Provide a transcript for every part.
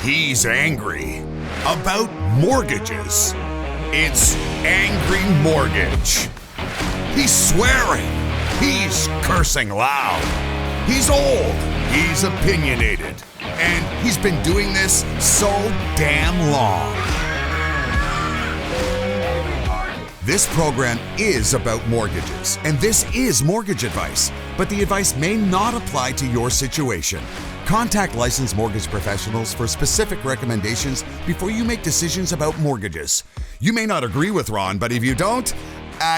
He's angry about mortgages. It's Angry Mortgage. He's swearing. He's cursing loud. He's old. He's opinionated. And he's been doing this so damn long. This program is about mortgages, and this is mortgage advice, but the advice may not apply to your situation. Contact licensed mortgage professionals for specific recommendations before you make decisions about mortgages. You may not agree with Ron, but if you don't,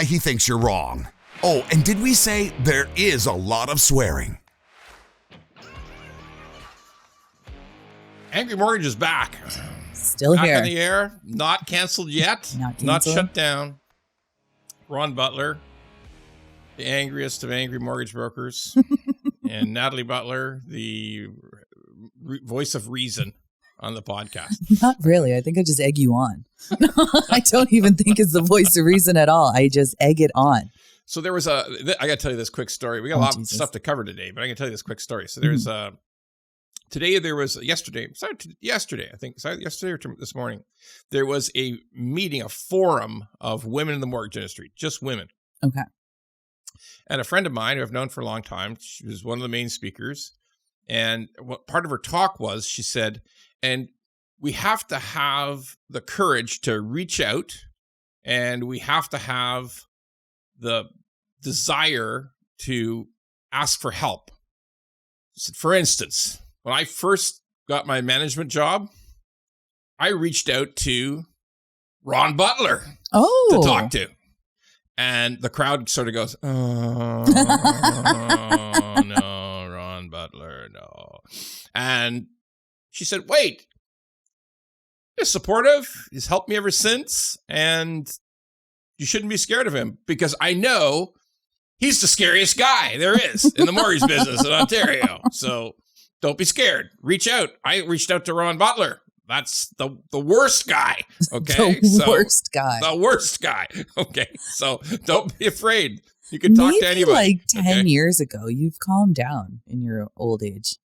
he thinks you're wrong. Oh, and did we say there is a lot of swearing? Angry Mortgage is back. Still back here. in the air. Not canceled yet. Not shut down. Ron Butler, the angriest of angry mortgage brokers, and Natalie Butler, the voice of reason on the podcast. Not really. I think I just egg you on. I don't even think it's the voice of reason at all. I just egg it on. So there was I got to tell you this quick story. We got a lot of stuff to cover today, but I can tell you this quick story. So there's yesterday, I think, yesterday or this morning, there was a meeting, a forum of women in the mortgage industry, just women. Okay. And a friend of mine who I've known for a long time, she was one of the main speakers. And what part of her talk was, she said, and we have to have the courage to reach out, and we have to have the desire to ask for help. She said, for instance, when I first got my management job, I reached out to Ron Butler to talk to. And the crowd sort of goes, oh, no, Ron Butler, no. And she said, wait, he's supportive. He's helped me ever since. And you shouldn't be scared of him because I know he's the scariest guy there is in the mortgage business in Ontario. So don't be scared. Reach out. I reached out to Ron Butler. That's the worst guy. Okay. The worst guy. The worst guy. Okay. So don't be afraid. You can talk to anybody. Like 10 years ago, you've calmed down in your old age.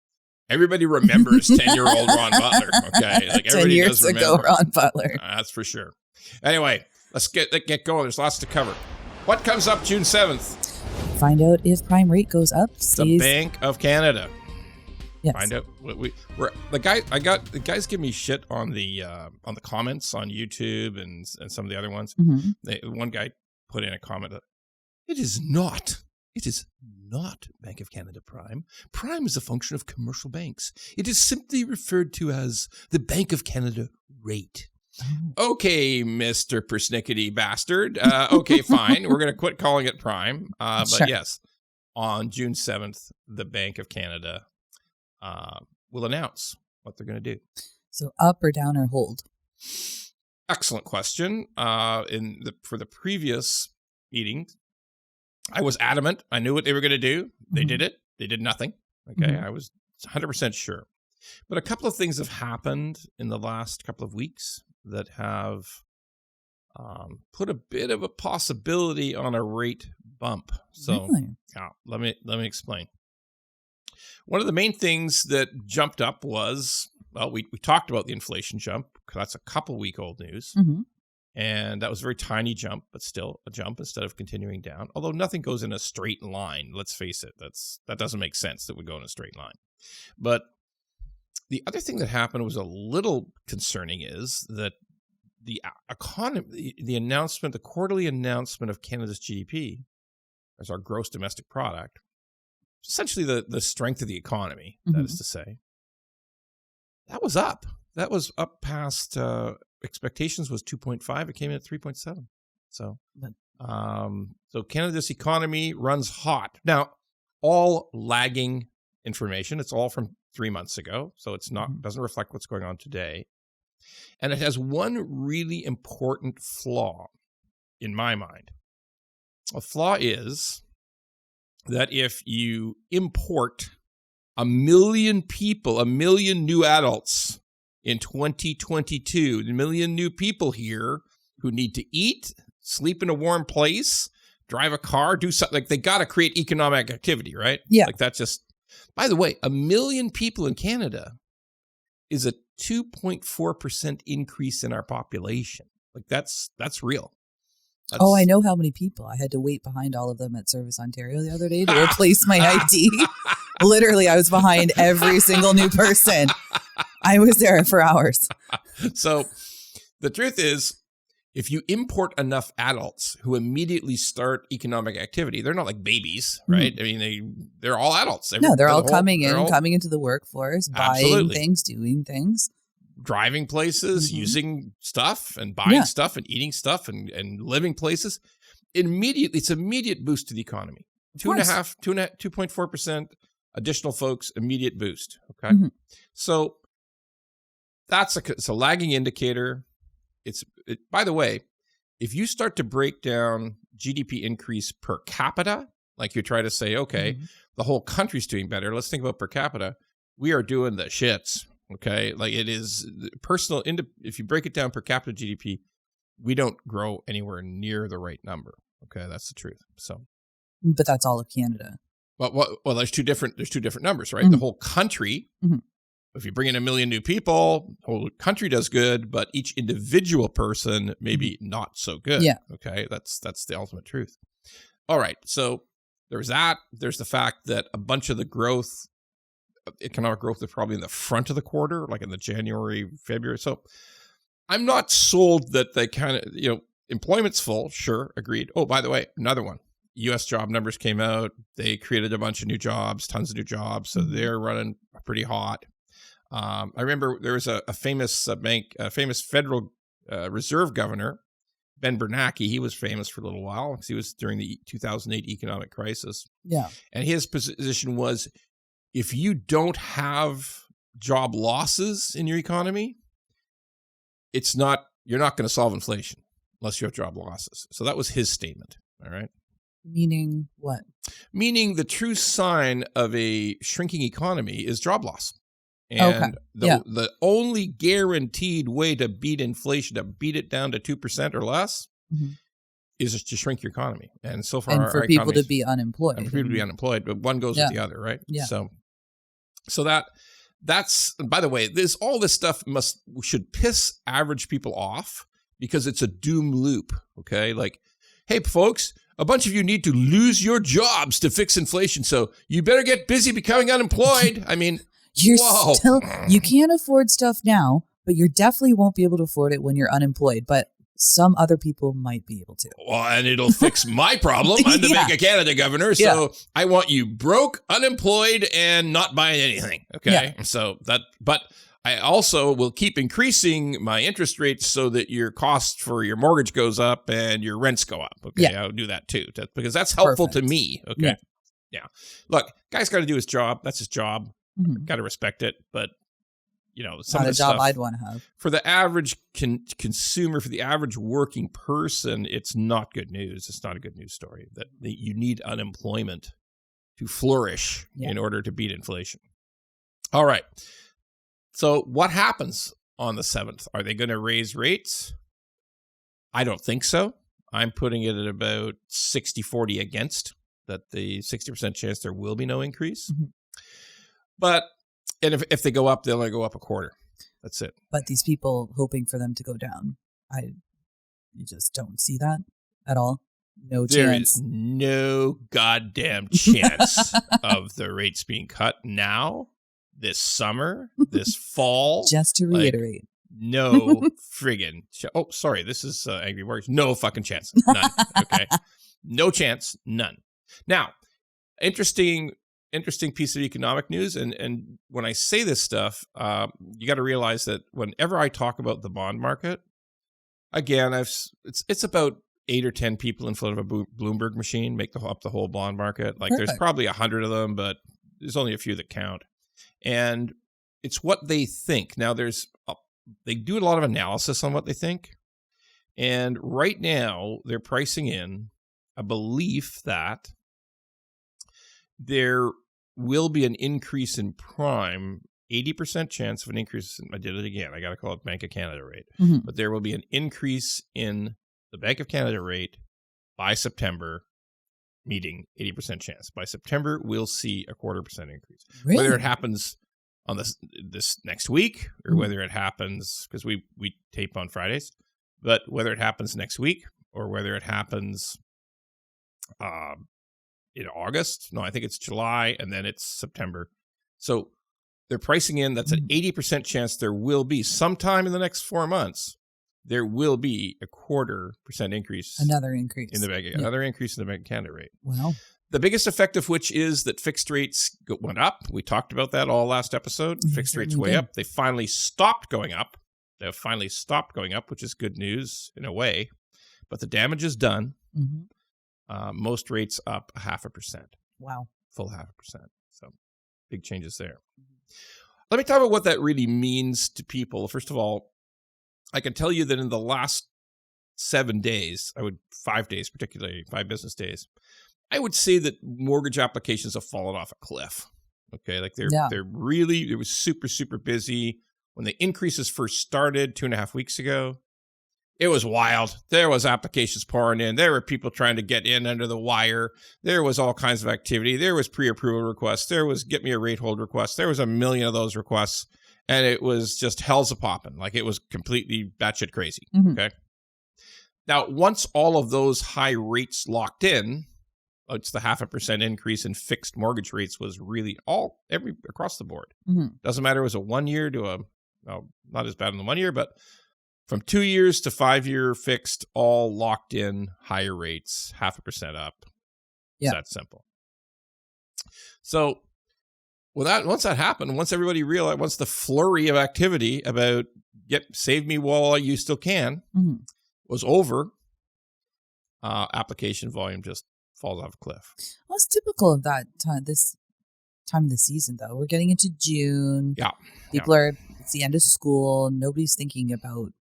Everybody remembers 10-year-old Ron Butler. Okay. Like 10 years ago, Ron Butler. That's for sure. Anyway, let's get going. There's lots to cover. What comes up June 7th? Find out if prime rate goes up. The Bank of Canada. Yes. Find out the guys give me shit on the comments on YouTube and some of the other ones. Mm-hmm. One guy put in a comment that it is not Bank of Canada Prime. Prime is a function of commercial banks. It is simply referred to as the Bank of Canada rate. Okay, Mr. Persnickety bastard. Okay, fine. We're going to quit calling it Prime. But sure. Yes, on June 7th, the Bank of Canada will announce what they're going to do. So up or down or hold? Excellent question. For the previous meeting, I was adamant. I knew what they were going to do. They did it. They did nothing. Okay, I was 100% sure. But a couple of things have happened in the last couple of weeks that have put a bit of a possibility on a rate bump. So, really? Yeah, let me explain. One of the main things that jumped up was, well, we talked about the inflation jump, because that's a couple-week-old news. Mm-hmm. And that was a very tiny jump, but still a jump instead of continuing down. Although nothing goes in a straight line, let's face it. That doesn't make sense that we go in a straight line. But the other thing that happened was a little concerning is that the economy, the announcement, the quarterly announcement of Canada's GDP as our gross domestic product, essentially the strength of the economy, that is to say, that was up. That was up past expectations was 2.5. It came in at 3.7. So, so Canada's economy runs hot. Now, all lagging information. It's all from 3 months ago, so it's not doesn't reflect what's going on today. And it has one really important flaw in my mind. A flaw is that if you import 1 million people, 1 million new adults in 2022, 1 million new people here who need to eat, sleep in a warm place, drive a car, do something, like they got to create economic activity, right? Yeah. Like that's just, by the way, 1 million people in Canada is a 2.4% increase in our population. Like that's real. I know how many people. I had to wait behind all of them at Service Ontario the other day to replace my ID. Literally, I was behind every single new person. I was there for hours. So the truth is, if you import enough adults who immediately start economic activity, they're not like babies, right? I mean, they're all adults. They're all coming into the workforce, buying things, doing things. Driving places, using stuff and buying stuff and eating stuff and living places. It's immediate boost to the economy. 2.4% additional folks, immediate boost. Okay. So it's a lagging indicator. By the way, if you start to break down GDP increase per capita, like you try to say, okay, the whole country's doing better. Let's think about per capita. We are doing the shits. Okay, like it is personal. If you break it down per capita GDP, we don't grow anywhere near the right number. Okay, that's the truth. So, but that's all of Canada. Well, there's two different numbers, right? The whole country. If you bring in 1 million new people, the whole country does good, but each individual person maybe not so good. Yeah. Okay, that's the ultimate truth. All right, so there's that. There's the fact that a bunch of the economic growth is probably in the front of the quarter, like in the January, February. So I'm not sold that they kind of, employment's full. Sure. Agreed. Oh, by the way, another one, U.S. job numbers came out. They created a bunch of new jobs, tons of new jobs. So they're running pretty hot. I remember there was a famous Federal Reserve governor, Ben Bernanke. He was famous for a little while because he was during the 2008 economic crisis. Yeah. And his position was, if you don't have job losses in your economy, you're not going to solve inflation unless you have job losses. So that was his statement. All right. Meaning what? Meaning the true sign of a shrinking economy is job loss. And the only guaranteed way to beat inflation, to beat it down to 2% or less, is to shrink your economy. And so far, and for people to be unemployed. And for people to be unemployed, but one goes with the other, right? Yeah. So that's, by the way, all this stuff should piss average people off because it's a doom loop. Okay. Like, hey folks, a bunch of you need to lose your jobs to fix inflation. So you better get busy becoming unemployed. I mean, you can't afford stuff now, but you definitely won't be able to afford it when you're unemployed. But some other people might be able to. Well, and it'll fix my problem. I'm the Bank of Canada governor, so I want you broke, unemployed, and not buying anything. Okay, so but I also will keep increasing my interest rates so that your cost for your mortgage goes up and your rents go up. Okay, I'll do that too, because that's helpful to me. Okay, yeah. Look, guy's got to do his job. That's his job. Got to respect it, but. Some not of the a job stuff, I'd want to have. For the average consumer, for the average working person, it's not good news. It's not a good news story that you need unemployment to flourish in order to beat inflation. All right. So what happens on the 7th? Are they going to raise rates? I don't think so. I'm putting it at about 60-40 against, that the 60% chance there will be no increase. But and if they go up, they'll only go up a quarter. That's it. But these people hoping for them to go down, you just don't see that at all. No chance. There is no goddamn chance of the rates being cut now, this summer, this fall. Just to reiterate. No friggin'. Oh, sorry. This is Angry Words. No fucking chance. None. Okay. No chance. None. Now, interesting piece of economic news. And when I say this stuff, you got to realize that whenever I talk about the bond market, again, it's about 8 or 10 people in front of a Bloomberg machine make up the whole bond market. Like There's probably 100 of them, but there's only a few that count. And it's what they think. Now they do a lot of analysis on what they think. And right now they're pricing in a belief that there will be an increase in prime, 80% chance of an increase. I did it again. I got to call it Bank of Canada rate. But there will be an increase in the Bank of Canada rate by September, meeting 80% chance. By September, we'll see a 0.25% increase. Really? Whether it happens on this next week, or whether it happens, because we tape on Fridays, but whether it happens next week or whether it happens in August. No, I think it's July, and then it's September. So they're pricing in, that's an 80% chance there will be sometime in the next 4 months, there will be a 0.25% increase. Another increase. Another increase in the Bank of Canada rate. Wow. The biggest effect of which is that fixed rates went up. We talked about that all last episode. Fixed rates way up. They finally stopped going up. They have finally stopped going up, which is good news in a way. But the damage is done. Most rates up 0.5%. Wow. Full 0.5%. So big changes there. Let me talk about what that really means to people. First of all, I can tell you that in the last 7 days, 5 days particularly, 5 business days, I would say that mortgage applications have fallen off a cliff. Okay, like they're really, it was super, super busy. When the increases first started 2.5 weeks ago, it was wild. There was applications pouring in. There were people trying to get in under the wire. There was all kinds of activity. There was pre-approval requests. There was get me a rate hold request. There was a million of those requests. And it was just hell's a-popping. Like it was completely batshit crazy. Okay. Now, once all of those high rates locked in, it's the 0.5% increase in fixed mortgage rates was really across the board. Doesn't matter. It was a 1 year to not as bad in the 1 year, but from 2 years to 5 year fixed, all locked in higher rates, 0.5% up. It's that simple. So once that happened, once everybody realized, once the flurry of activity about save me while you still can was over, application volume just falls off a cliff. Well, it's typical of that time, this time of the season, though. We're getting into June. Yeah. People are, it's the end of school. Nobody's thinking about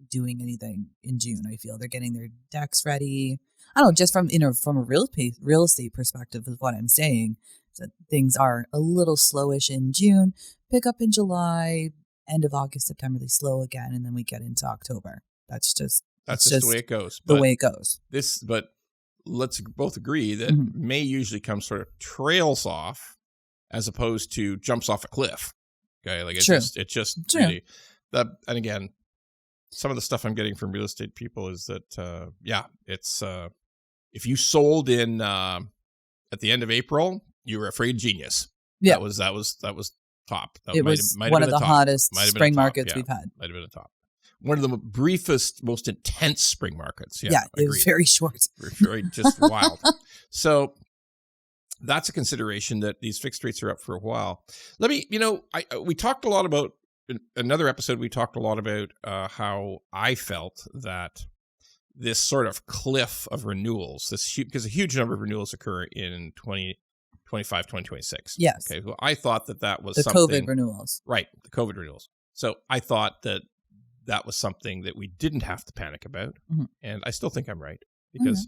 doing anything in June, I feel. They're getting their decks ready. I don't know, just from a real estate perspective is what I'm saying. So things are a little slowish in June, pick up in July, end of August, September, they slow again, and then we get into October. That's just the way it goes. The way it goes. But let's both agree that May usually comes sort of trails off as opposed to jumps off a cliff. Okay, like it just really that. And again, some of the stuff I'm getting from real estate people is that it's if you sold in at the end of April, you were a afraid genius. Yeah, that was top. It was one of the hottest spring markets we've had. Might have been a top. One of the briefest, most intense spring markets. Yeah, it was very short. Very just wild. So that's a consideration that these fixed rates are up for a while. Let me, we talked a lot about, in another episode, we talked a lot about how I felt that this sort of cliff of renewals, because a huge number of renewals occur in 2025, 2026. Yes. Okay. Well, I thought that was the something. COVID renewals. Right. The COVID renewals. So I thought that was something that we didn't have to panic about. And I still think I'm right, because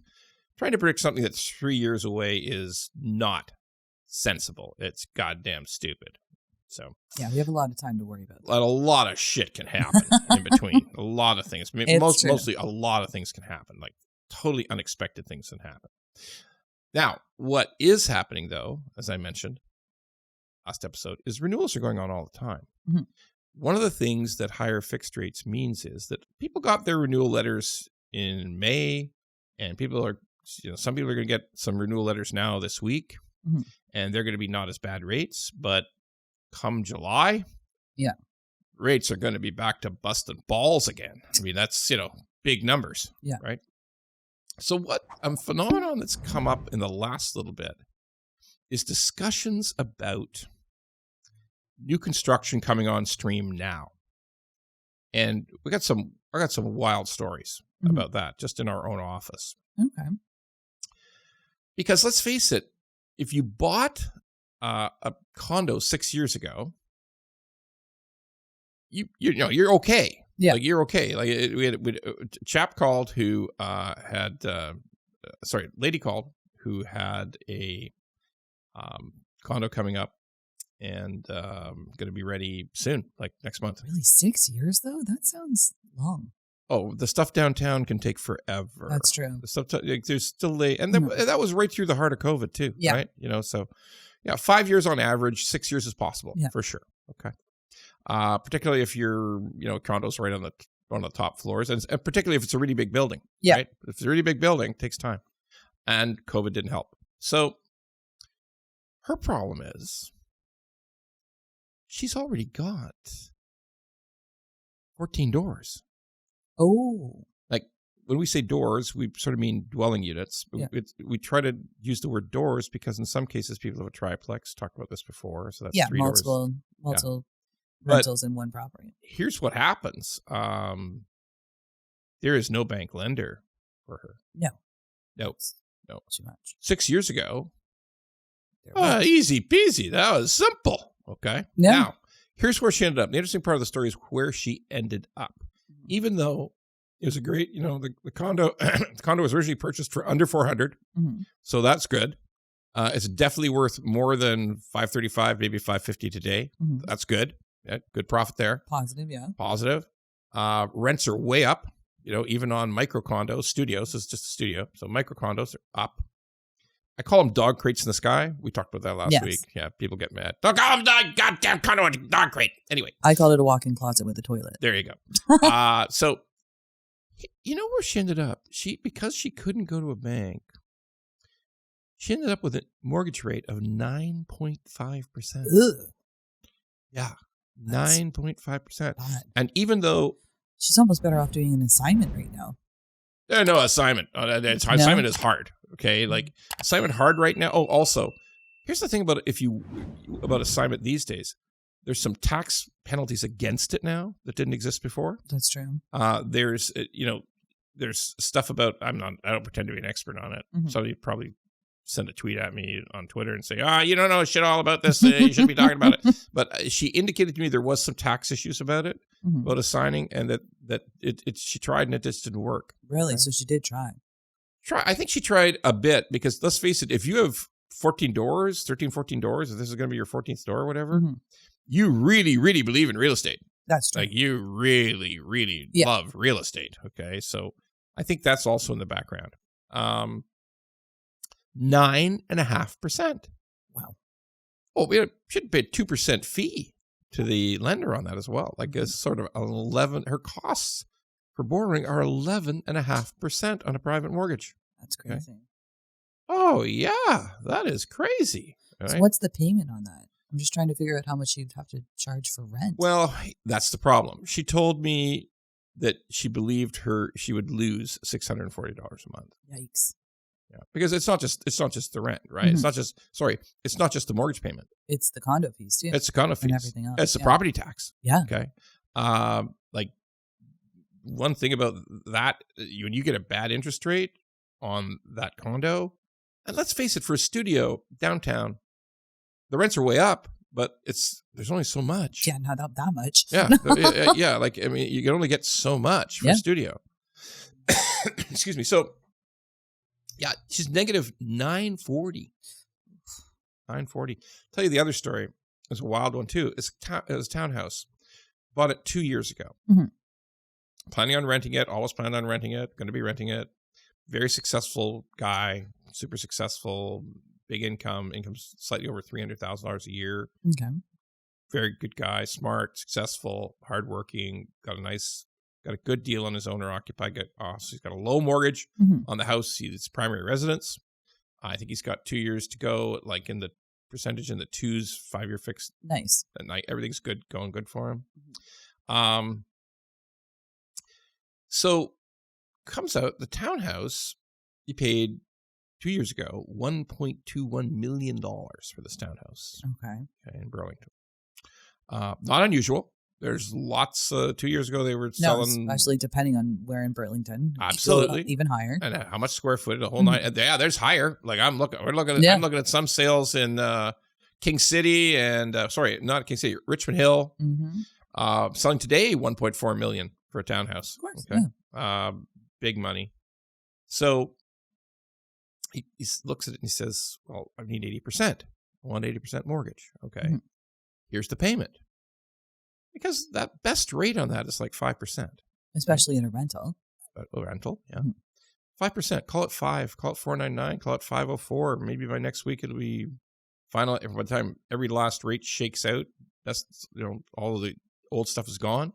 trying to predict something that's 3 years away is not sensible. It's goddamn stupid. So yeah, we have a lot of time to worry about that. A lot of shit can happen in between. A lot of things. Mostly a lot of things can happen. Like totally unexpected things can happen. Now, what is happening though, as I mentioned last episode, is renewals are going on all the time. One of the things that higher fixed rates means is that people got their renewal letters in May, and some people are going to get some renewal letters now this week, and they're going to be not as bad rates, but come July, rates are going to be back to busting balls again. I mean, that's, big numbers, right? So what a phenomenon that's come up in the last little bit is discussions about new construction coming on stream now. And I got some wild stories about that just in our own office. Okay. Because let's face it, if you bought a condo 6 years ago, you're okay. Yeah, like you're okay. Like we had a chap called who lady called who had a condo coming up and going to be ready soon, like next month. Really, 6 years though? That sounds long. Oh, the stuff downtown can take forever. That's true. The stuff there's still late, and that was right through the heart of COVID too, right? So 5 years on average, 6 years is possible for sure. Okay. Particularly if you're, condos right on the top floors, and particularly if it's a really big building. Yeah. Right? If it's a really big building, it takes time. And COVID didn't help. So her problem is she's already got 14 doors. Oh. Like when we say doors, we sort of mean dwelling units. Yeah. We try to use the word doors because in some cases people have a triplex. Talked about this before. So that's 3 doors. Multiple rentals in one property. Here's what happens. There is no bank lender for her. No. Too much. 6 years ago, There easy peasy. That was simple. Okay. Yeah. Now, here's where she ended up. The interesting part of the story is where she ended up. Even though it was a great, the condo, the condo was originally purchased for under 400. Mm-hmm. So that's good. It's definitely worth more than 535, maybe 550 today. Mm-hmm. That's good. Yeah, good profit there. Positive, yeah. Positive. Rents are way up, even on micro condos, studios. It's just a studio. So micro condos are up. I call them dog crates in the sky. We talked about that last week. Yeah, people get mad. Don't call them goddamn condo a dog crate. Anyway. I called it a walk-in closet with a toilet. There you go. So, where she ended up? Because she couldn't go to a bank, she ended up with a mortgage rate of 9.5%. Ugh. Yeah, 9.5%. And even though she's almost better off doing an assignment right now. No, assignment. Assignment is hard. Okay, like assignment hard right now. Oh, also, here's the thing about about assignment these days. There's some tax penalties against it now that didn't exist before. That's true. There's there's stuff about I don't pretend to be an expert on it. Mm-hmm. Somebody probably send a tweet at me on Twitter and say, you don't know shit all about this. You shouldn't be talking about it. But she indicated to me there was some tax issues about it, about assigning, and that she tried and it just didn't work. Really? So she did try. I think she tried a bit because let's face it, if you have 14 doors, if this is going to be your 14th door or whatever, you really, really believe in real estate. That's true. Like you really, really love real estate. Okay. So I think that's also in the background. 9.5%. Wow. Oh, we should pay a 2% fee to the lender on that as well. Like it's sort of 11. Her costs for borrowing are 11.5% on a private mortgage. That's crazy. Okay? Oh yeah, that is crazy. So what's the payment on that? I'm just trying to figure out how much you'd have to charge for rent. Well, that's the problem. She told me that she believed she would lose $640 a month. Yikes. Yeah, because it's not just the rent, right? Mm-hmm. It's not just the mortgage payment. It's the condo fees too. It's the condo fees and everything else. It's the property tax. Yeah. Okay. Like one thing about that, when you get a bad interest rate on that condo, and let's face it, for a studio downtown, the rents are way up, but there's only so much. Yeah, not up that much. Yeah, yeah. Like you can only get so much for a studio. Excuse me. So. Yeah, she's negative 940. 940. Tell you the other story. It's a wild one too. It's a townhouse. Bought it 2 years ago. Mm-hmm. Planning on renting it. Always planned on renting it. Going to be renting it. Very successful guy. Super successful. Big income. Income's slightly over $300,000 a year. Okay. Very good guy. Smart. Successful. Hardworking. Got a good deal on his owner-occupied. So he's got a low mortgage on the house. It's primary residence. I think he's got 2 years to go, like in the percentage in the twos, 5-year fixed. Nice. At night, everything's good, going good for him. So comes out the townhouse. He paid 2 years ago $1.21 million for this townhouse. Okay, in Burlington. Not unusual. There's lots. 2 years ago, they were selling, especially depending on where in Burlington. Absolutely, even higher. And how much square foot? The whole night. Yeah, there's higher. Like I'm looking at some sales in King City and not King City, Richmond Hill. Mm-hmm. Selling today $1.4 million for a townhouse. Of course, okay, big money. So he looks at it and he says, "Well, I need 80%. I want 80% mortgage. Okay, here's the payment." Because that best rate on that is like 5%. Especially in a rental. A rental, yeah. 5%. Call it 5. Call it 499. Call it 504. Maybe by next week it'll be by the time every last rate shakes out, that's, all of the old stuff is gone.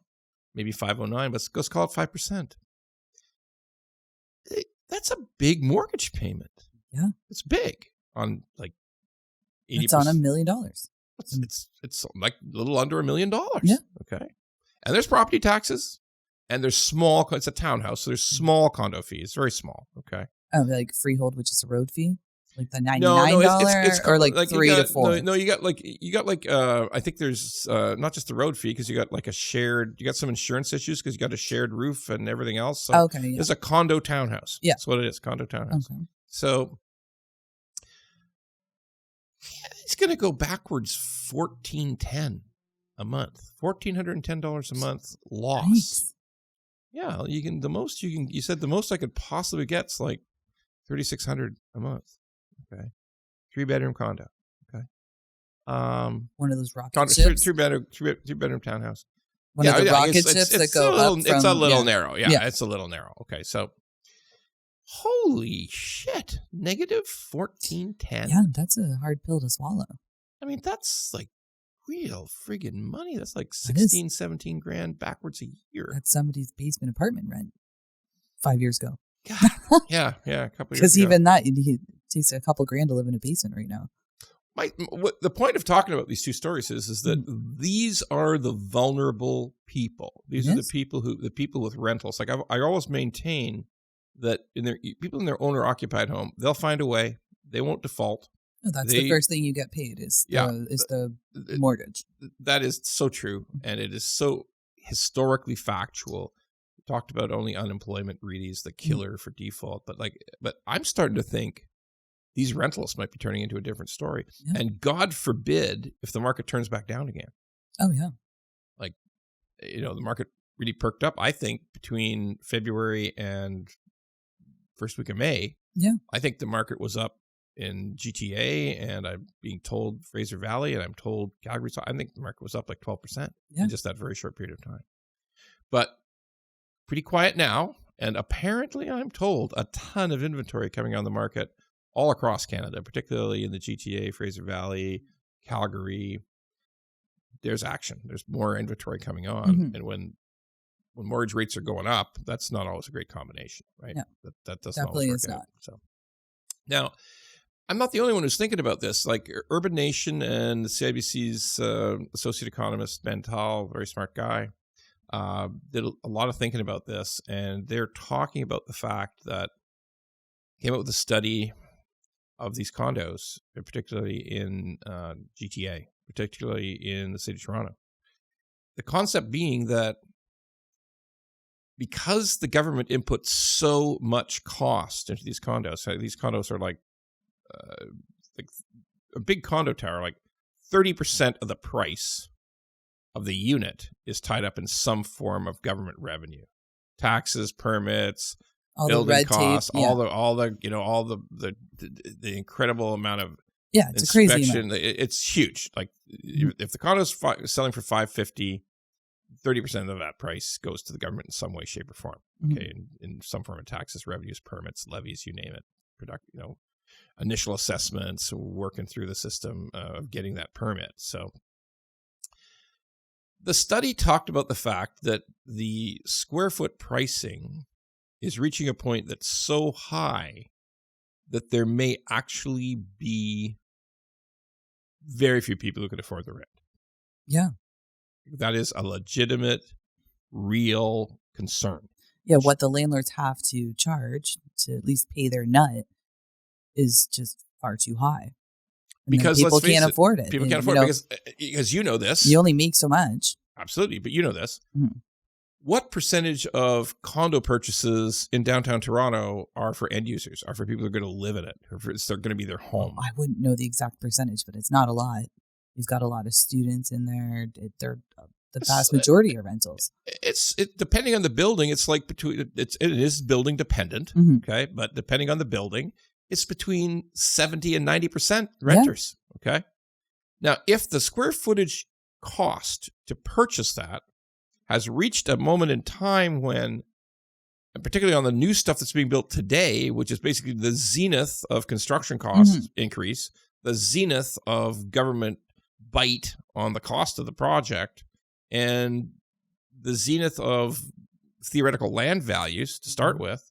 Maybe 509, but let's call it 5%. That's a big mortgage payment. Yeah. It's big on like 80%. It's on $1 million. It's like a little under $1 million. Yeah. Okay. And there's property taxes, and there's small, it's a townhouse, so there's small condo fees, very small. Okay. Oh, like freehold, which is a road fee? Like the $99 it's or like 3 to 4? No, you got like I think there's not just the road fee, because you got like you got some insurance issues because you got a shared roof and everything else. So okay. Yeah. It's a condo townhouse. Yeah. That's what it is, condo townhouse. Okay. So it's going to go backwards $1,410 a month, $1,410 a month loss. Nice. Yeah, you said the most I could possibly get's like $3,600 a month. Okay. 3-bedroom condo. Okay. One of those rocket ships. 3-bedroom townhouse. One of the rocket ships that go up from... It's a little narrow. Yeah, it's a little narrow. Okay, so holy shit. Negative 1,410. Yeah, that's a hard pill to swallow. I mean, that's like real friggin' money. That's like 16, 17 grand backwards a year. That's somebody's basement apartment rent 5 years ago. God. Yeah, a couple years ago. Because even that, it takes a couple grand to live in a basement right now. The point of talking about these two stories is that these are the vulnerable people. These are the people with rentals. Like I always maintain that people in their owner-occupied home, they'll find a way. They won't default. No, that's the first thing you get paid is the mortgage. That is so true, and it is so historically factual. We talked about only unemployment really is the killer for default, but I'm starting to think these rentals might be turning into a different story. Yeah. And God forbid if the market turns back down again. Oh, yeah. Like, the market really perked up, I think, between February and first week of May. Yeah. I think the market was up in GTA, and I'm being told Fraser Valley, and I'm told Calgary. So I think the market was up like 12% in just that very short period of time. But pretty quiet now. And apparently, I'm told, a ton of inventory coming on the market all across Canada, particularly in the GTA, Fraser Valley, Calgary. There's action. There's more inventory coming on. Mm-hmm. And when mortgage rates are going up, that's not always a great combination, right? Yeah. That doesn't definitely always work out. So now, I'm not the only one who's thinking about this. Like Urban Nation and the CIBC's associate economist, Ben Tal, very smart guy, did a lot of thinking about this. And they're talking about the fact that came up with a study of these condos, particularly in GTA, particularly in the city of Toronto. The concept being that because the government inputs so much cost into these condos are like a big condo tower, like 30% of the price of the unit is tied up in some form of government revenue, taxes, permits, all building the red costs, tape, all the incredible amount of it's a crazy amount. It's huge. Like if the condo is selling for $550, 30% of that price goes to the government in some way, shape, or form. Okay, in some form of taxes, revenues, permits, levies, you name it. Initial assessments, working through the system of getting that permit. So the study talked about the fact that the square foot pricing is reaching a point that's so high that there may actually be very few people who can afford the rent. Yeah. That is a legitimate, real concern. Yeah, what the landlords have to charge to at least pay their nut is just far too high. And because people can't afford it. People can't afford it because you know this. You only make so much. Absolutely, but you know this. Mm-hmm. What percentage of condo purchases in downtown Toronto are for end users, are for people who are going to live in it, or it's going to be their home? I wouldn't know the exact percentage, but it's not a lot. You've got a lot of students in there. They're the vast majority are rentals. It's depending on the building. It's like it is building dependent. Mm-hmm. Okay, but depending on the building, it's between 70 and 90% renters. Yeah. Okay, now if the square footage cost to purchase that has reached a moment in time when, and particularly on the new stuff that's being built today, which is basically the zenith of construction costs increase, the zenith of government bite on the cost of the project and the zenith of theoretical land values to start with.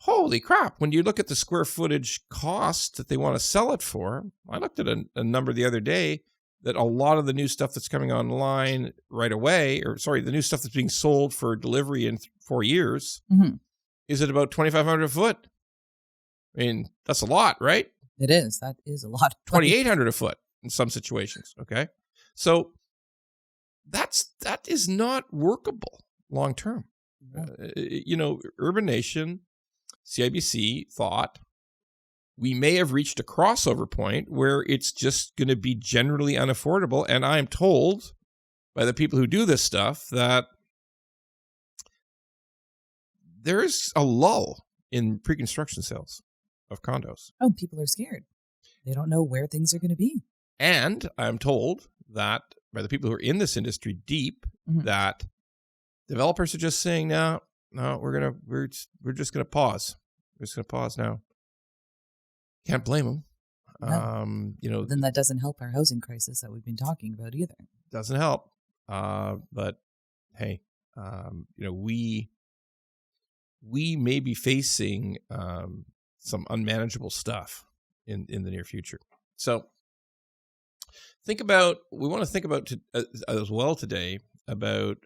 Holy crap. When you look at the square footage cost that they want to sell it for, I looked at a number the other day that a lot of the new stuff that's coming online right away, the new stuff that's being sold for delivery in 4 years, is at about $2,500 a foot. I mean, that's a lot, right? It is. That is a lot. $2,800 a foot in some situations. Okay. So that is not workable long term. Urban Nation, CIBC thought we may have reached a crossover point where it's just going to be generally unaffordable. And I am told by the people who do this stuff that there is a lull in pre-construction sales of condos. Oh, people are scared. They don't know where things are going to be. And I'm told that by the people who are in this industry deep, that developers are just saying, no, we're just going to pause. We're just going to pause now. Can't blame them. No. Then that doesn't help our housing crisis that we've been talking about either. Doesn't help. But hey, we may be facing some unmanageable stuff in the near future. So we want to think about as well today about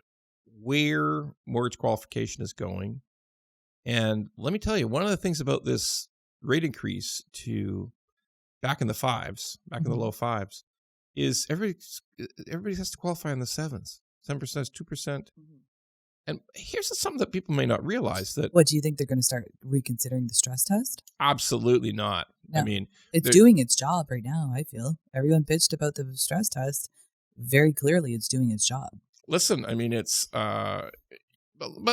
where mortgage qualification is going. And let me tell you, one of the things about this rate increase to back in the fives, in the low fives, is everybody has to qualify in the sevens. 7% is 2%. And here's something that people may not realize that. What, do you think they're going to start reconsidering the stress test? Absolutely not. No. I mean, it's doing its job right now, I feel. Everyone bitched about the stress test. Very clearly, it's doing its job. Listen, I mean, it's, but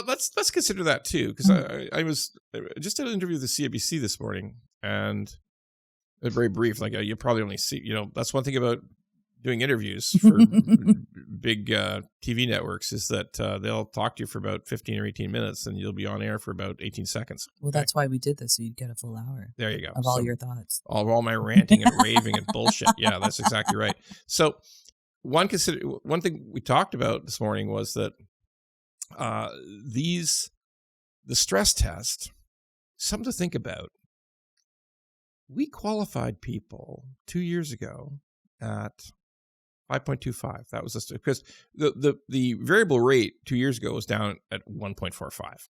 let's consider that too, because I just did an interview with the CIBC this morning, and it's very brief. Like you probably only see, that's one thing about doing interviews for big TV networks is that they'll talk to you for about 15 or 18 minutes, and you'll be on air for about 18 seconds. Well, that's why we did this, so you'd get a full hour. There you go. Of all your thoughts. All my ranting and raving and bullshit. Yeah, that's exactly right. So one thing we talked about this morning was that the stress test, something to think about. We qualified people 2 years ago at 5.25. That was just because the variable rate 2 years ago was down at 1.45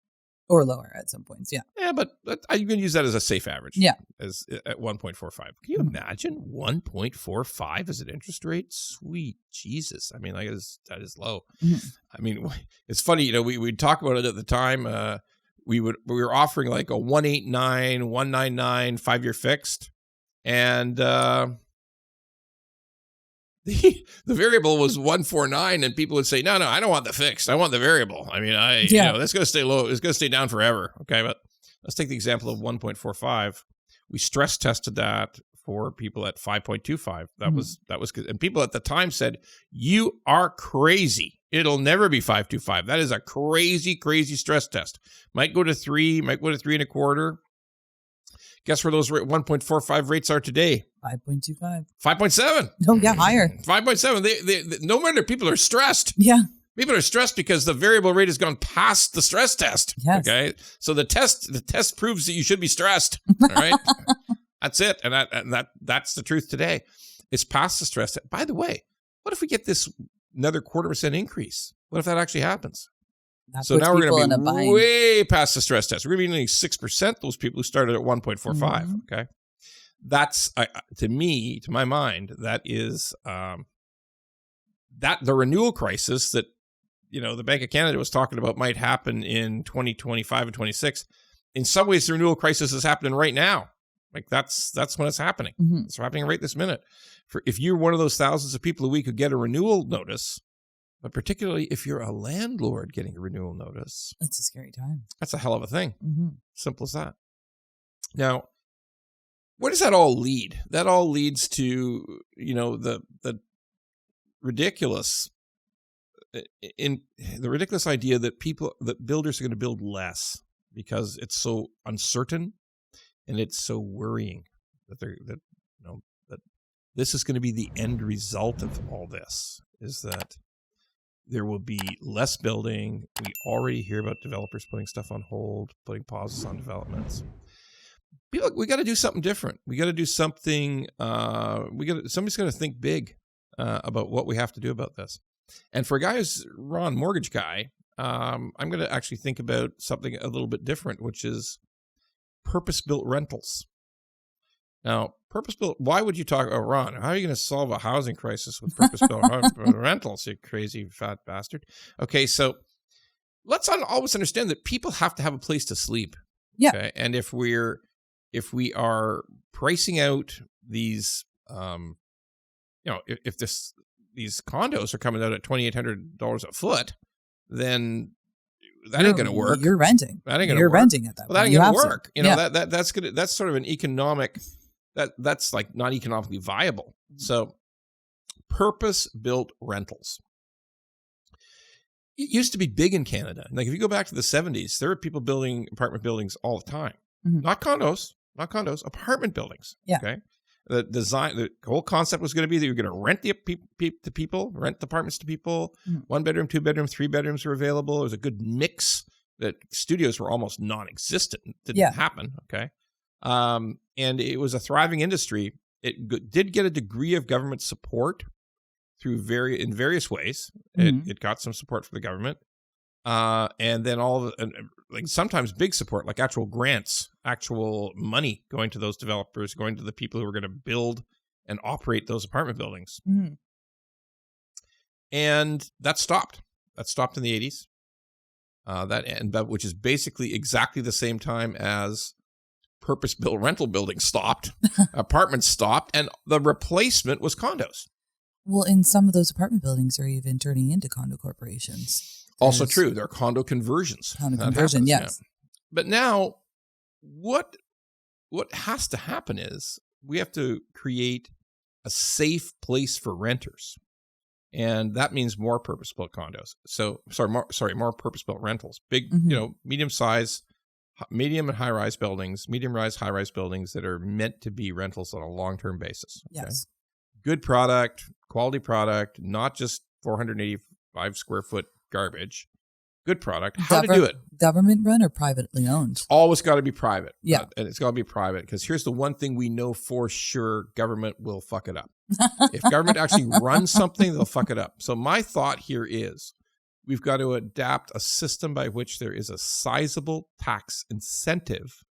or lower at some points. Yeah. Yeah, but you can use that as a safe average. Yeah. As at 1.45. Can you imagine 1.45 as an interest rate? Sweet Jesus! I mean, that is low. I mean, it's funny. We'd talk about it at the time. We were offering like a 1.89, 1.99 5-year fixed, and the variable was 1.49, and people would say, no, I don't want the fixed. I want the variable. I mean, that's going to stay low. It's going to stay down forever. Okay. But let's take the example of 1.45. We stress tested that for people at 5.25. That was good. And people at the time said, you are crazy. It'll never be 5.25. That is a crazy, crazy stress test. Might go to 3, might go to 3.25. Guess where those 1.45 rates are today? 5.25. 5.7. Oh, yeah, higher. 5.7. They no wonder people are stressed. Yeah. People are stressed because the variable rate has gone past the stress test. Yes. Okay. So the test proves that you should be stressed. All right. That's it. And that's the truth today. It's past the stress test. By the way, what if we get this another 0.25% increase? What if that actually happens? So now we're going to be way past the stress test. We're going to be nearly 6%, those people who started at 1.45, okay? That's, to my mind, that is that the renewal crisis that, the Bank of Canada was talking about might happen in 2025 and 26. In some ways, the renewal crisis is happening right now. Like that's when it's happening. It's happening right this minute. If you're one of those thousands of people a week who get a renewal notice, but particularly if you're a landlord getting a renewal notice. That's a scary time. That's a hell of a thing. Simple as that. Now, where does that all lead? That all leads to, the ridiculous idea that builders are going to build less because it's so uncertain and it's so worrying that that this is going to be the end result of all this, is that there will be less building. We already hear about developers putting stuff on hold, putting pauses on developments. We got to do something different. We got to do something. Somebody's got to think big about what we have to do about this. And for a guy who's Ron, mortgage guy, I'm going to actually think about something a little bit different, which is purpose-built rentals. Now, purpose-built, why would you talk, Ron, how are you going to solve a housing crisis with purpose-built rentals, you crazy fat bastard? Okay, so let's always understand that people have to have a place to sleep. Yeah. Okay? And if we are pricing out these, if these condos are coming out at $2,800 a foot, then that ain't going to work. You're renting. That ain't going to work. You're renting at that. Well, that ain't going to work. To. That's sort of an economic, that's like not economically viable. So purpose-built rentals. It used to be big in Canada. Like if you go back to the 70s, there were people building apartment buildings all the time. Mm-hmm. Not condos, apartment buildings. Yeah. Okay. The whole concept was going to be that you're going to rent the people, rent the apartments to people. Mm-hmm. 1 bedroom, 2 bedroom, 3 bedrooms were available. There was a good mix. That studios were almost non-existent. Didn't happen. Okay. And it was a thriving industry. It did get a degree of government support in various ways. Mm-hmm. It got some support from the government. And then sometimes big support, like actual grants, actual money going to those developers, going to the people who are going to build and operate those apartment buildings. Mm-hmm. And that stopped. That stopped in the 80s. Which is basically exactly the same time as purpose-built rental buildings stopped, apartments stopped, and the replacement was condos. Well, and some of those apartment buildings are even turning into condo corporations. Also true. There are condo conversions. Yes. Yeah. But now, what has to happen is we have to create a safe place for renters. And that means more purpose-built condos. More purpose-built rentals. Big, mm-hmm. Medium and high-rise buildings, medium-rise, high-rise buildings that are meant to be rentals on a long-term basis. Okay? Yes. Good product, quality product, not just 485 square foot garbage. Good product. How to do it? Government run or privately owned? It's always got to be private. Yeah. And it's got to be private because here's the one thing we know for sure: government will fuck it up. If government actually runs something, they'll fuck it up. So my thought here is we've got to adapt a system by which there is a sizable tax incentive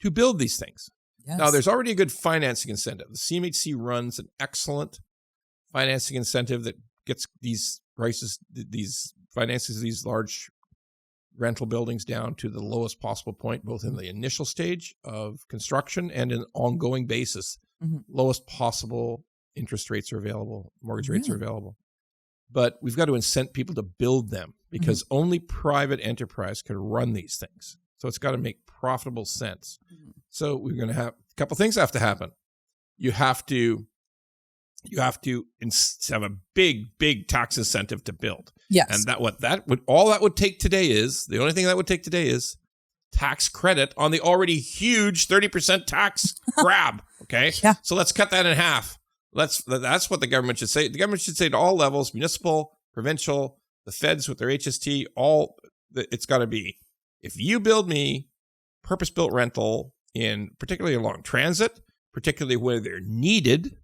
to build these things. Yes. Now, there's already a good financing incentive. The CMHC runs an excellent financing incentive that gets these prices, finances these large rental buildings down to the lowest possible point, both in the initial stage of construction and in an ongoing basis. Mm-hmm. Lowest possible interest rates are available, mortgage rates are available. But we've got to incent people to build them because only private enterprise can run these things. So it's got to make profitable sense. Mm-hmm. So we're going to have a couple things have to happen. You have to have a big tax incentive to build. Yes. And that would take today is, the only thing that would take today is tax credit on the already huge 30% tax grab. Okay. Yeah. So let's cut that in half. That's what the government should say. The government should say to all levels, municipal, provincial, the feds with their HST, it's got to be, if you build me purpose-built rental particularly along transit, particularly where they're needed,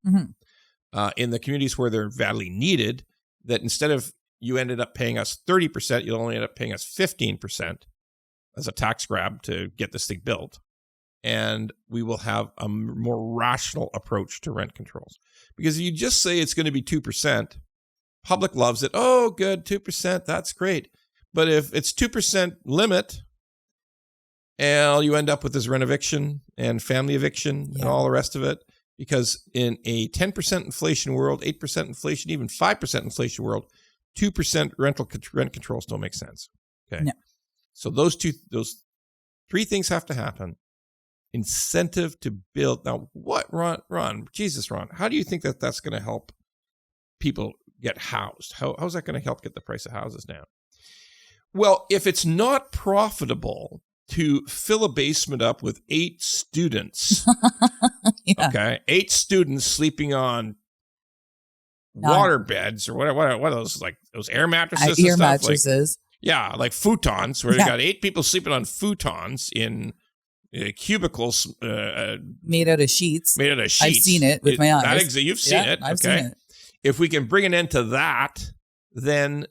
in the communities where they're badly needed, that instead of you ended up paying us 30%, you'll only end up paying us 15% as a tax grab to get this thing built. And we will have a more rational approach to rent controls. Because if you just say it's going to be 2%, public loves it. Oh, good, 2%, that's great. But if it's 2% limit, and you end up with this rent eviction and family eviction and all the rest of it, because in a 10% inflation world, 8% inflation, even 5% inflation world, 2% rent control still makes sense. Okay. Yeah. So those three things have to happen. Incentive to build. Now, what, Ron, Jesus, Ron, how do you think that's going to help people get housed? How's that going to help get the price of houses down? Well, if it's not profitable to fill a basement up with 8 students Yeah. Okay. 8 students sleeping on water beds or what are those, like those air mattresses Air and stuff? mattresses. Like futons, where you got 8 people sleeping on futons in cubicles made out of sheets. I've seen it with my eyes. You've seen it. I've seen it. If we can bring an end to that, then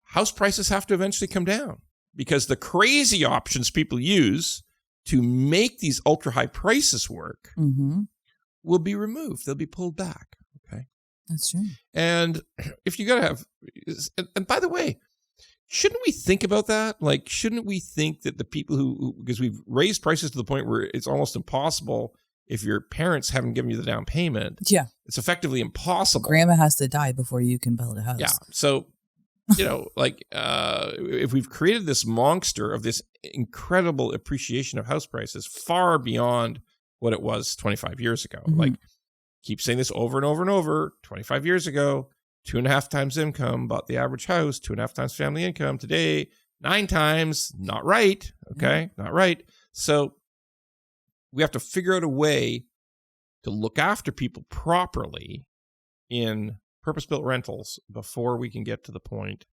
house prices have to eventually come down, because the crazy options people use to make these ultra high prices work will be removed. They'll be pulled back. Okay. That's true. And if you got to have, and by the way, shouldn't we think about that? Like, shouldn't we think that the people who, because we've raised prices to the point where it's almost impossible if your parents haven't given you the down payment. Yeah. It's effectively impossible. Grandma has to die before you can build a house. Yeah. So, if we've created this monster of this incredible appreciation of house prices far beyond what it was 25 years ago, like, keep saying this over and over and over, 25 years ago, 2.5 times income bought the average house, 2.5 times family income. Today, 9 times, not right. Okay. Not right. So we have to figure out a way to look after people properly in purpose-built rentals before we can get to the point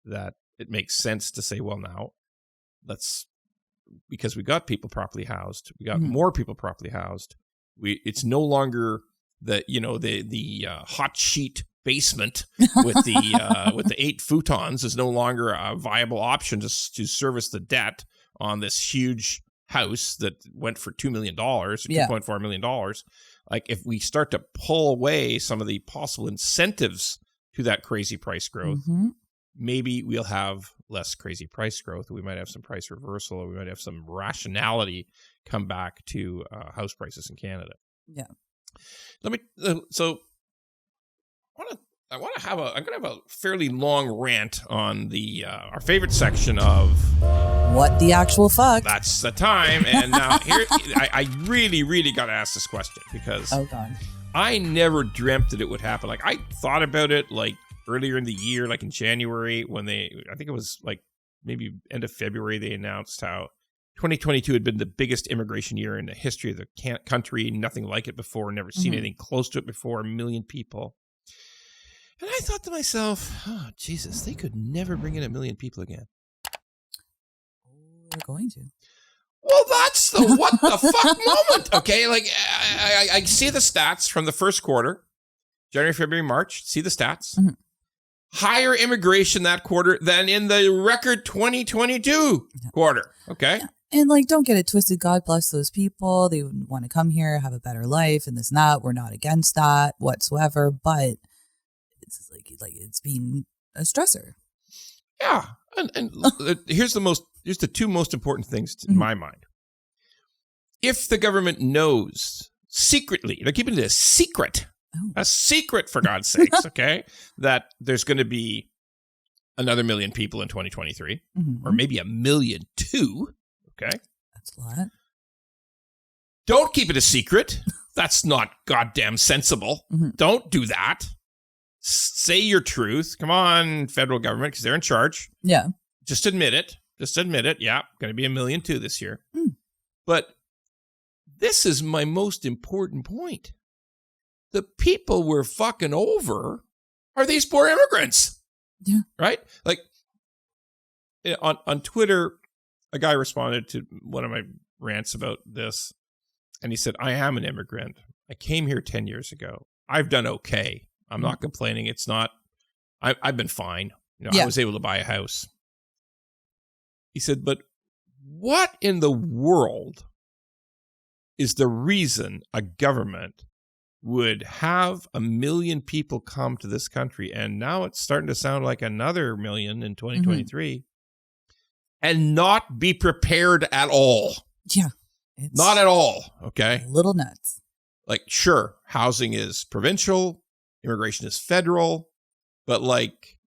that it makes sense to say, well, now because we got people properly housed, we got more people properly housed. It's no longer the hot sheet basement with the 8 futons is no longer a viable option to service the debt on this huge house that went for $2 million, or $2.4 million. Like, if we start to pull away some of the possible incentives to that crazy price growth, maybe we'll have less crazy price growth. We might have some price reversal, or we might have some rationality come back to house prices in Canada. Yeah. I'm going to have a fairly long rant on the our favorite section of what the actual fuck. That's the time. And now here, I really, really got to ask this question, because I never dreamt that it would happen. Like, I thought about it like earlier in the year, like in January, when I think it was like maybe end of February, they announced how 2022 had been the biggest immigration year in the history of the country. Nothing like it before. Never seen anything close to it before. 1 million people. And I thought to myself, oh, Jesus, they could never bring in 1 million people again. They're going to. Well, that's the what the fuck moment. Okay, like I see the stats from the first quarter, January, February, March. See the stats. Higher immigration that quarter than in the record 2022 quarter. Okay. Yeah. And like, don't get it twisted. God bless those people. They want to come here, have a better life, and this and that. We're not against that whatsoever. But it's like it's been a stressor. Yeah. And here's the 2 most important things in my mind. If the government knows secretly, they're keeping it a secret for God's sakes, okay, that there's going to be another 1 million people in 2023, or maybe 1.2 million, okay? That's a lot. Don't keep it a secret. That's not goddamn sensible. Don't do that. Say your truth. Come on, federal government, because they're in charge. Yeah. Just admit it. Yeah, going to be 1.2 million this year. But this is my most important point. The people we're fucking over are these poor immigrants. Yeah. Right? Like, on Twitter, a guy responded to one of my rants about this, and he said, I am an immigrant. I came here 10 years ago. I've done okay. I'm not complaining. It's not, I've been fine. I was able to buy a house. He said, but what in the world is the reason a government would have 1 million people come to this country, and now it's starting to sound like another 1 million in 2023, and not be prepared at all? Yeah. Not at all, okay? A little nuts. Like, sure, housing is provincial, immigration is federal, but like,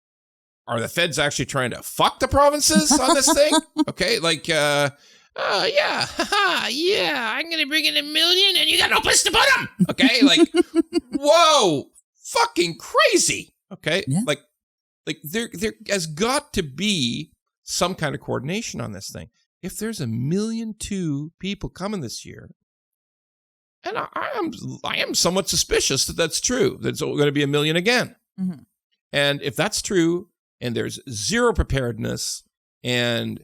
are the feds actually trying to fuck the provinces on this thing? Okay, like, yeah, I'm going to bring in 1 million and you got no place to put them. Okay, like, whoa, fucking crazy. Okay, yeah. like there has got to be some kind of coordination on this thing. If there's 1.2 million people coming this year, And I am somewhat suspicious that that's true. That it's going to be 1 million again. Mm-hmm. And if that's true, and there's zero preparedness, and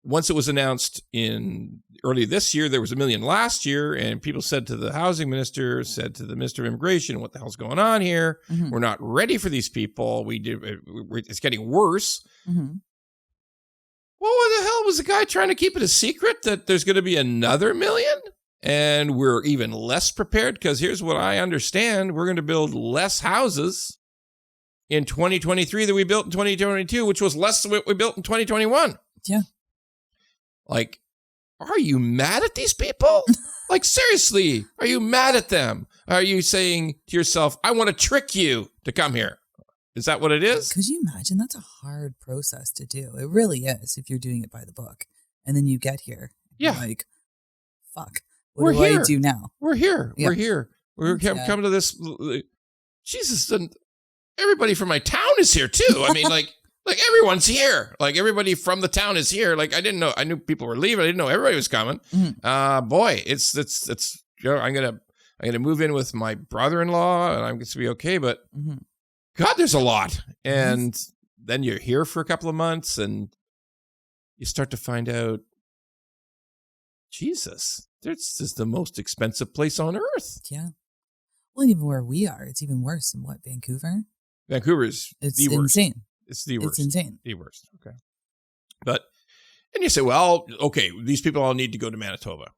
once it was announced in early this year, there was 1 million last year, and people said to the housing minister, said to the minister of immigration, what the hell's going on here? Mm-hmm. We're not ready for these people. It's getting worse. Mm-hmm. Well, what the hell was the guy trying to keep it a secret that there's going to be another 1 million? And we're even less prepared because here's what I understand. We're going to build less houses in 2023 than we built in 2022, which was less than what we built in 2021. Yeah. Like, are you mad at these people? Like, seriously, are you mad at them? Are you saying to yourself, I want to trick you to come here? Is that what it is? Could you imagine? That's a hard process to do. It really is if you're doing it by the book. And then you get here. Yeah. Like, fuck. What do I do now? We're here. Yeah. We're here. We're coming to this. Jesus, and everybody from my town is here too. I mean, like everyone's here. Like everybody from the town is here. Like I knew people were leaving. I didn't know everybody was coming. Mm-hmm. Boy, it's I'm gonna move in with my brother-in-law, and I'm going to be okay. But mm-hmm. God, there's a lot. And then you're here for a couple of months, and you start to find out, Jesus, this is the most expensive place on earth. Yeah. Well, even where we are, it's even worse than what, Vancouver? Vancouver's It's the worst. insane. It's the worst. It's insane. The worst. Okay. But, and you say, well, okay, these people all need to go to Manitoba.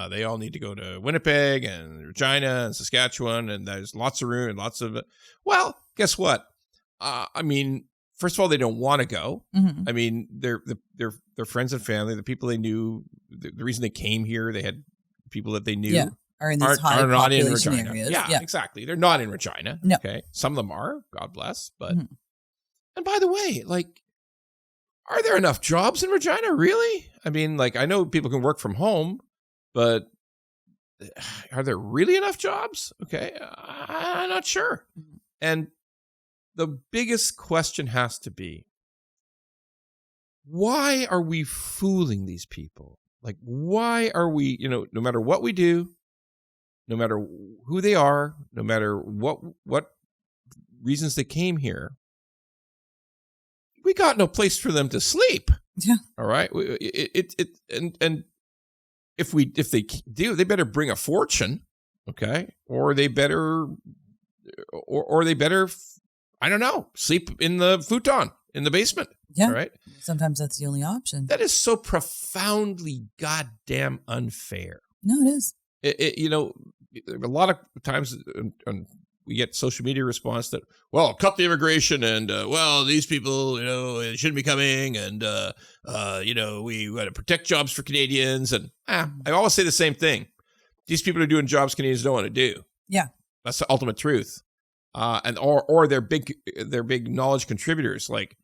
They all need to go to Winnipeg and Regina and Saskatchewan, and there's lots of room and lots of, well, guess what? I mean, first of all, they don't want to go. Mm-hmm. I mean, they're friends and family, the people they knew, the reason they came here, they had people that they knew are in these high not in population Regina. areas. Yeah, exactly. They're not in Regina. No. Okay. Some of them are, God bless. But, Mm-hmm. and by the way, like, are there enough jobs in Regina? Really? I mean, like, I know people can work from home, but are there really enough jobs? Okay. I'm not sure. Mm-hmm. And the biggest question has to be, why are we fooling these people? Like, why are we, no matter what we do, no matter who they are, no matter what reasons they came here, we got no place for them to sleep. Yeah. All right. And if they do, they better bring a fortune. Okay. Or they better, I don't know, sleep in the futon in the basement. Yeah. All right. Sometimes that's the only option. That is so profoundly goddamn unfair. No, it is. A lot of times we get social media response that, well, cut the immigration and, well, these people, they shouldn't be coming. And, we got to protect jobs for Canadians. And I always say the same thing. These people are doing jobs Canadians don't want to do. Yeah. That's the ultimate truth. Or they're big knowledge contributors. Like,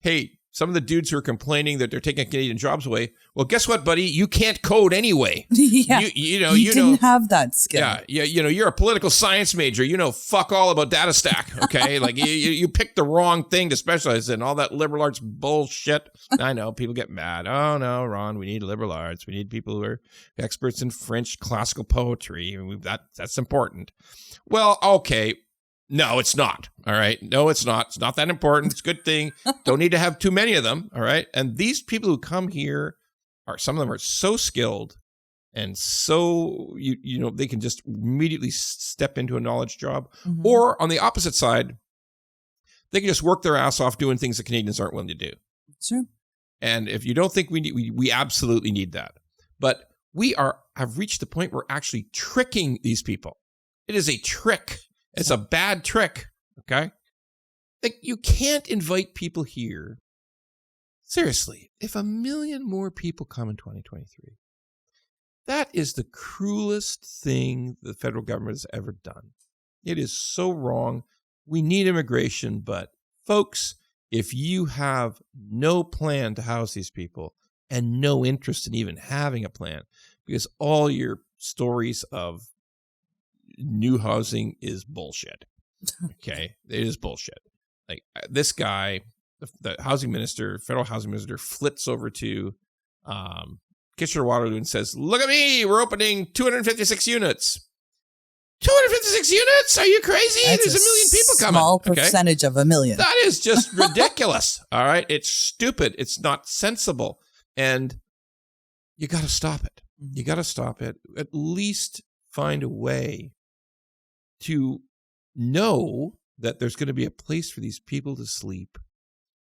hey, some of the dudes who are complaining that they're taking Canadian jobs away. Well, guess what, buddy? You can't code anyway. Yeah. You didn't have that skill. Yeah. You're a political science major. You know fuck all about data stack. Okay. Like you picked the wrong thing to specialize in. All that liberal arts bullshit. I know people get mad. Oh no, Ron, we need liberal arts. We need people who are experts in French classical poetry. That's important. Well, okay. No, it's not. All right. No, it's not. It's not that important. It's a good thing. Don't need to have too many of them. All right. And these people who come here some of them are so skilled and so, they can just immediately step into a knowledge job. Mm-hmm. Or on the opposite side, they can just work their ass off doing things that Canadians aren't willing to do. Sure. And if you don't think we absolutely need that. But we have reached the point where we're actually tricking these people. It is a trick. It's a bad trick, okay? Like, you can't invite people here. Seriously, if 1 million more people come in 2023, that is the cruelest thing the federal government has ever done. It is so wrong. We need immigration, but folks, if you have no plan to house these people and no interest in even having a plan, because all your stories of new housing is bullshit. Okay. It is bullshit. Like this guy, the housing minister, federal housing minister, flits over to Kitchener-Waterloo and says, look at me, we're opening 256 units. 256 units? Are you crazy? That's There's a million people coming. Small percentage of a million. That is just ridiculous. All right. It's stupid. It's not sensible. And you got to stop it. You got to stop it. At least find a way to know that there's going to be a place for these people to sleep.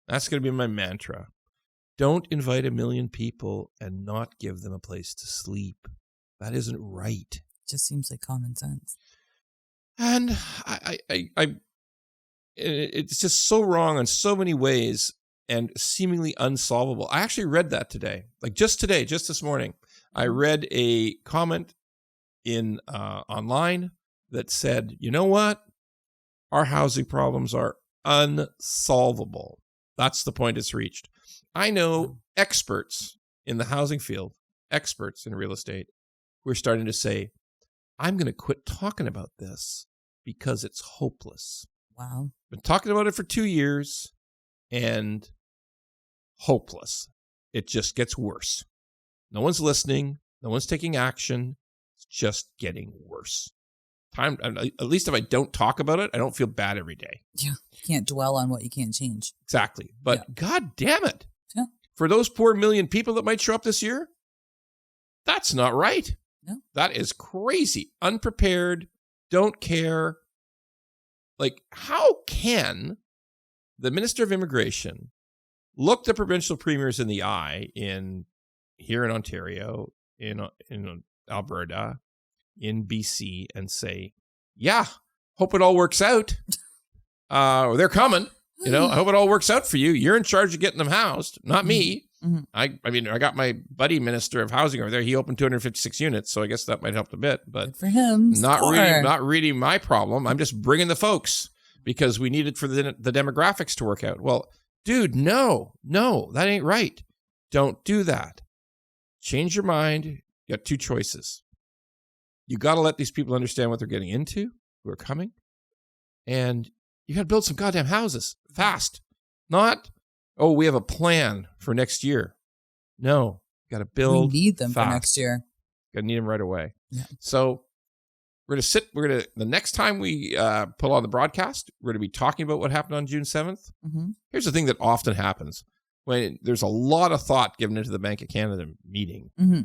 That's going to be my mantra. Don't invite a million people and not give them a place to sleep. That isn't right. Just seems like common sense. And it's just so wrong in so many ways and seemingly unsolvable. I actually read that today, like just this morning. I read a comment in online that said, you know what? Our housing problems are unsolvable. That's the point it's reached. I know experts in the housing field, experts in real estate, who are starting to say, I'm going to quit talking about this because it's hopeless. Wow. Been talking about it for 2 years and hopeless. It just gets worse. No one's listening. No one's taking action. It's just getting worse. At least if I don't talk about it, I don't feel bad every day. Yeah. You can't dwell on what you can't change. Exactly. But God damn it. Yeah. For those poor million people that might show up this year, that's not right. No. That is crazy. Unprepared. Don't care. Like, how can the Minister of Immigration look the provincial premiers in the eye here in Ontario, in Alberta, in BC, and say, yeah, hope it all works out. They're coming. I hope it all works out for you. You're in charge of getting them housed, not me. Mm-hmm. I got my buddy Minister of Housing over there. He opened 256 units, so I guess that might help a bit. But good for him. Not really my problem. I'm just bringing the folks because we need it for the demographics to work out. Well, dude, no, that ain't right. Don't do that. Change your mind. You got two choices. You got to let these people understand what they're getting into, who are coming, and you got to build some goddamn houses fast. Not, oh, we have a plan for next year. No, got to build. We need them fast. for next year. Got to need them right away. Yeah. So the next time we pull on the broadcast, we're going to be talking about what happened on June 7th. Mm-hmm. Here's the thing that often happens when there's a lot of thought given into the Bank of Canada meeting. Mm-hmm.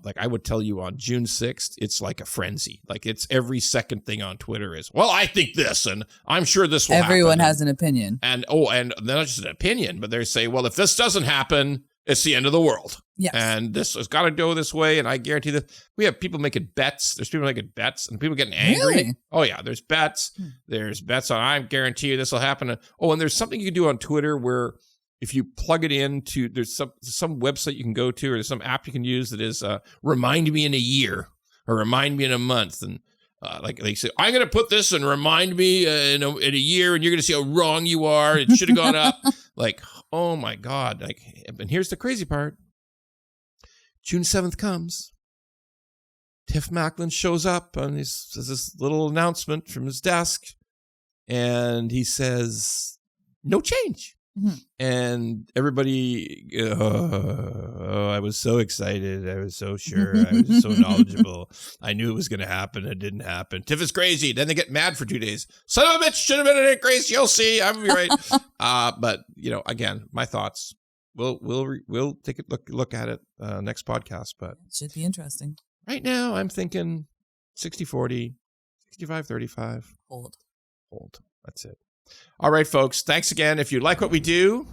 Like I would tell you on June 6th, it's like a frenzy. Like it's every second thing on Twitter is, well, I think this, and I'm sure this will happen. Everyone has an opinion. And not just an opinion, but they say, well, if this doesn't happen, it's the end of the world. Yes. And this has got to go this way. And I guarantee that we have people making bets. There's people making bets and people getting angry. Really? Oh, yeah. There's bets. There's bets on, I guarantee you this will happen. Oh, and there's something you can do on Twitter where if you plug it into, there's some website you can go to, or there's some app you can use that is remind me in a year or remind me in a month. And like they say, I'm going to put this and remind me in a year, and you're going to see how wrong you are. It should have gone up. Like, oh my God. Like, and here's the crazy part. June 7th comes. Tiff Macklin shows up and says this little announcement from his desk. And he says, no change. Mm-hmm. And everybody, I was so excited. I was so sure. I was so knowledgeable. I knew it was going to happen. It didn't happen. Tiff is crazy. Then they get mad for 2 days. Son of a bitch, should have been in it, Grace. You'll see. I'm right. But again, my thoughts. We'll take a look at it next podcast. But it should be interesting. Right now, I'm thinking 60-40, 65-35. Hold. That's it. All right, folks. Thanks again. If you like what we do,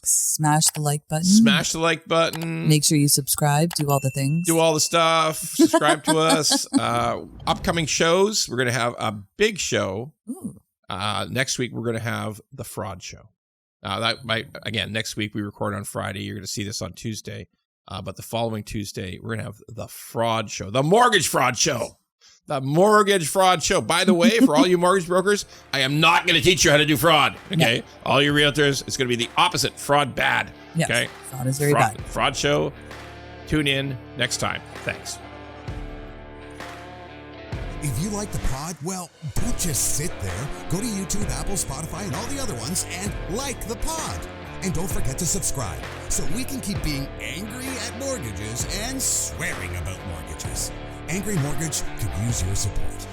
smash the like button. Make sure you subscribe. Do all the things. Do all the stuff. Subscribe to us. Upcoming shows. We're going to have a big show. Next week, we're going to have the fraud show. Next week, we record on Friday. You're going to see this on Tuesday. But the following Tuesday, we're going to have the fraud show, the mortgage fraud show. The mortgage fraud show. By the way, for all you mortgage brokers, I am not going to teach you how to do fraud. Okay. No. All you realtors, it's going to be the opposite. Fraud bad. Yes, okay. Fraud is very bad. Fraud show. Tune in next time. Thanks. If you like the pod, well, don't just sit there. Go to YouTube, Apple, Spotify, and all the other ones and like the pod. And don't forget to subscribe so we can keep being angry at mortgages and swearing about mortgages. Angry Mortgage could use your support.